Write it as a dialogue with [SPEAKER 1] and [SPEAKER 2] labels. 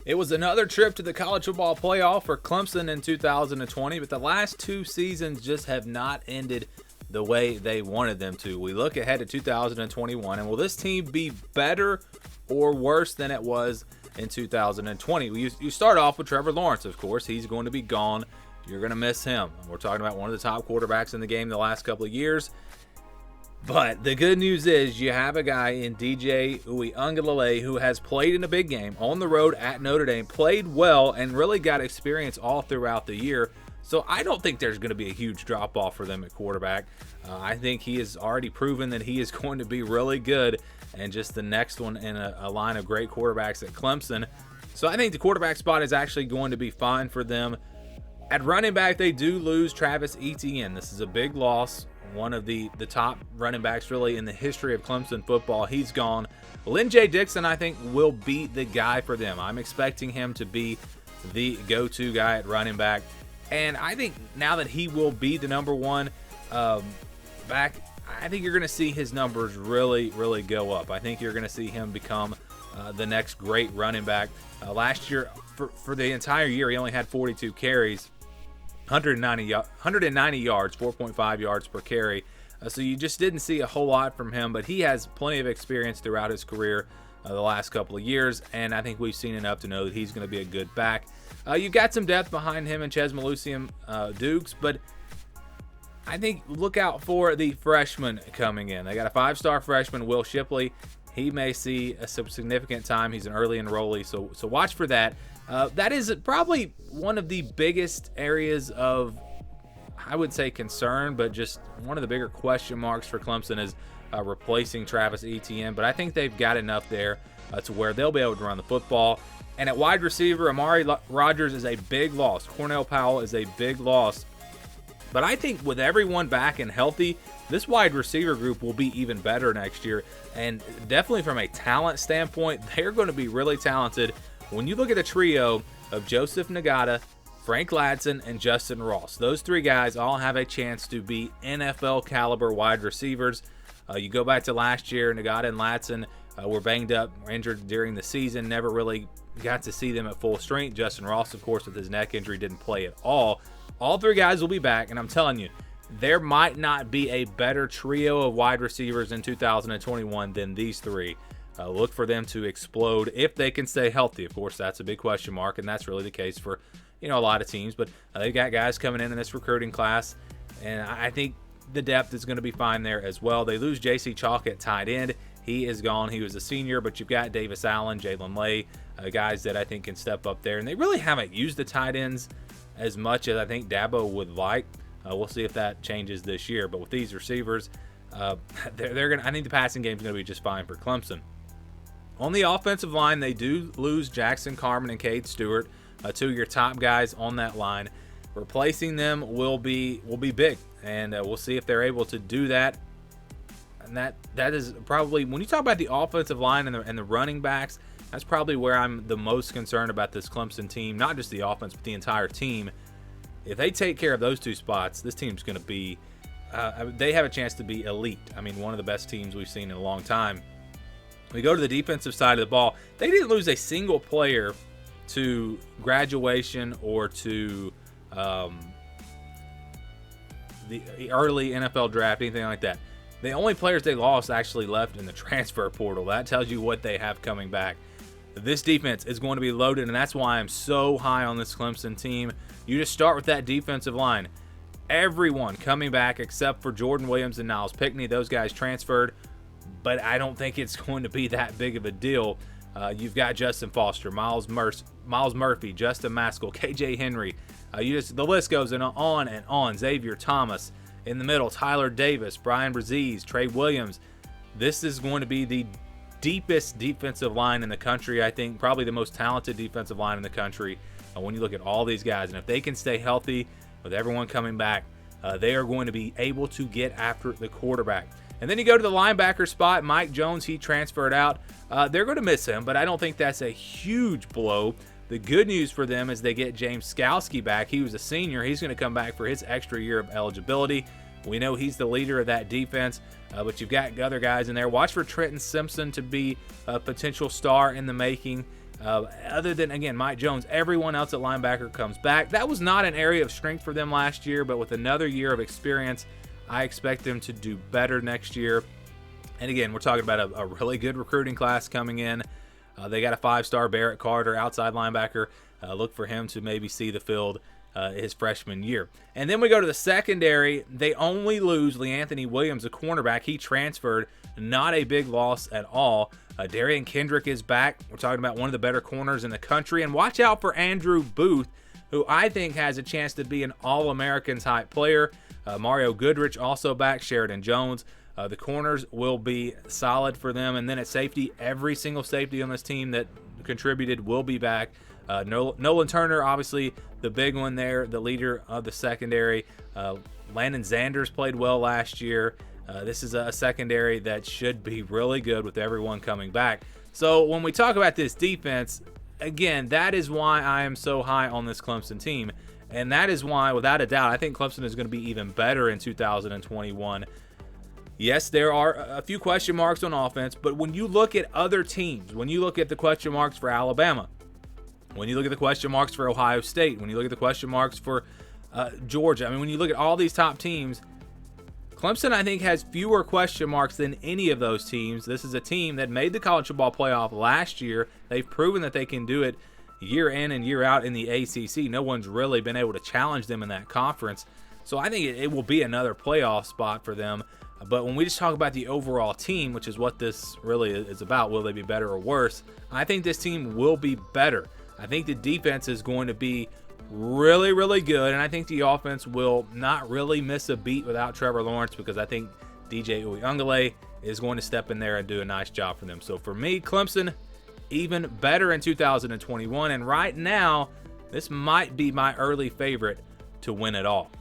[SPEAKER 1] It was another trip to the college football playoff for Clemson in 2020, but the last two seasons just have not ended the way they wanted them to. We look ahead to 2021, and will this team be better or worse than it was in 2020? You start off with Trevor Lawrence, of course. He's going to be gone. You're going to miss him. We're talking about one of the top quarterbacks in the game the last couple of years. But the good news is you have a guy in DJ Uiagalelei who has played in a big game on the road at Notre Dame, played well, and really got experience all throughout the year. So I don't think there's going to be a huge drop-off for them at quarterback. I think he has already proven that he is going to be really good and just the next one in a line of great quarterbacks at Clemson. So I think the quarterback spot is actually going to be fine for them. At running back, they do lose Travis Etienne. This is a big loss. One of the top running backs really in the history of Clemson football. He's gone. Lynn J. Dixon, I think, will be the guy for them. I'm expecting him to be the go-to guy at running back. And I think now that he will be the number one back, I think you're going to see his numbers really, really go up. I think you're going to see him become the next great running back. Last year, for the entire year, he only had 42 carries. 190 yards, 4.5 yards per carry. So you just didn't see a whole lot from him, but he has plenty of experience throughout his career the last couple of years, and I think we've seen enough to know that he's going to be a good back. You've got some depth behind him and Ches Malusium Dukes, but I think look out for the freshman coming in. They got a 5-star freshman, Will Shipley. He may see some significant time. He's an early enrollee, so watch for that. That is probably one of the biggest areas of, I would say, concern, but just one of the bigger question marks for Clemson is replacing Travis Etienne. But I think they've got enough there to where they'll be able to run the football. And at wide receiver, Amari Rogers is a big loss. Cornell Powell is a big loss. But I think with everyone back and healthy, this wide receiver group will be even better next year. And definitely from a talent standpoint, they're going to be really talented. When you look at the trio of Joseph Nagata, Frank Ladson, and Justin Ross, those three guys all have a chance to be NFL caliber wide receivers. You go back to last year, Nagata and Ladson were banged up, were injured during the season, never really got to see them at full strength. Justin Ross, of course, with his neck injury, didn't play at all. All three guys will be back, and I'm telling you, there might not be a better trio of wide receivers in 2021 than these three. Look for them to explode if they can stay healthy. Of course, that's a big question mark, and that's really the case for a lot of teams. But they've got guys coming in this recruiting class, and I think the depth is going to be fine there as well. They lose J.C. Chalk at tight end. He is gone. He was a senior, but you've got Davis Allen, Jalen Lay, guys that I think can step up there. And they really haven't used the tight ends as much as I think Dabo would like. We'll see if that changes this year. But with these receivers, they're going. I think the passing game is going to be just fine for Clemson. On the offensive line, they do lose Jackson Carman and Cade Stewart, two of your top guys on that line. Replacing them will be big, and we'll see if they're able to do that. And that is probably, when you talk about the offensive line and the running backs, that's probably where I'm the most concerned about this Clemson team. Not just the offense, but the entire team. If they take care of those two spots, this team's going to be. They have a chance to be elite. I mean, one of the best teams we've seen in a long time. We go to the defensive side of the ball. They didn't lose a single player to graduation or to the early NFL draft, anything like that. The only players they lost actually left in the transfer portal. That tells you what they have coming back. This defense is going to be loaded, and that's why I'm so high on this Clemson team. You just start with that defensive line. Everyone coming back except for Jordan Williams and Niles Pickney. Those guys transferred, but I don't think it's going to be that big of a deal. You've got Justin Foster, Miles Murphy, Justin Maskell, KJ Henry. The list goes on and on. Xavier Thomas. In the middle, Tyler Davis, Brian Braziz, Trey Williams. This is going to be the deepest defensive line in the country, I think. Probably the most talented defensive line in the country when you look at all these guys. And if they can stay healthy with everyone coming back, they are going to be able to get after the quarterback. And then you go to the linebacker spot. Mike Jones, he transferred out. They're going to miss him, but I don't think that's a huge blow. The good news for them is they get James Skalski back. He was a senior. He's going to come back for his extra year of eligibility. We know he's the leader of that defense, but you've got other guys in there. Watch for Trenton Simpson to be a potential star in the making. Other than, again, Mike Jones, everyone else at linebacker comes back. That was not an area of strength for them last year, but with another year of experience, I expect them to do better next year. And again, we're talking about a really good recruiting class coming in. They got a 5-star Barrett Carter, outside linebacker. Look for him to maybe see the field his freshman year. And then we go to the secondary. They only lose LeAnthony Williams, a cornerback. He transferred. Not a big loss at all. Darian Kendrick is back. We're talking about one of the better corners in the country. And watch out for Andrew Booth, who I think has a chance to be an All-American type player. Mario Goodrich also back. Sheridan Jones. The corners will be solid for them. And then at safety, every single safety on this team that contributed will be back. Nolan Turner, obviously the big one there, the leader of the secondary. Landon Zanders played well last year. This is a secondary that should be really good with everyone coming back. So when we talk about this defense, again, that is why I am so high on this Clemson team. And that is why, without a doubt, I think Clemson is going to be even better in 2021. Yes, there are a few question marks on offense, but when you look at other teams, when you look at the question marks for Alabama, when you look at the question marks for Ohio State, when you look at the question marks for Georgia, I mean, when you look at all these top teams, Clemson, I think, has fewer question marks than any of those teams. This is a team that made the college football playoff last year. They've proven that they can do it year in and year out in the ACC. No one's really been able to challenge them in that conference. So I think it will be another playoff spot for them. But when we just talk about the overall team, which is what this really is about, will they be better or worse? I think this team will be better. I think the defense is going to be really, really good, and I think the offense will not really miss a beat without Trevor Lawrence, because I think DJ Uyunglele is going to step in there and do a nice job for them. So for me, Clemson, even better in 2021, and right now, this might be my early favorite to win it all.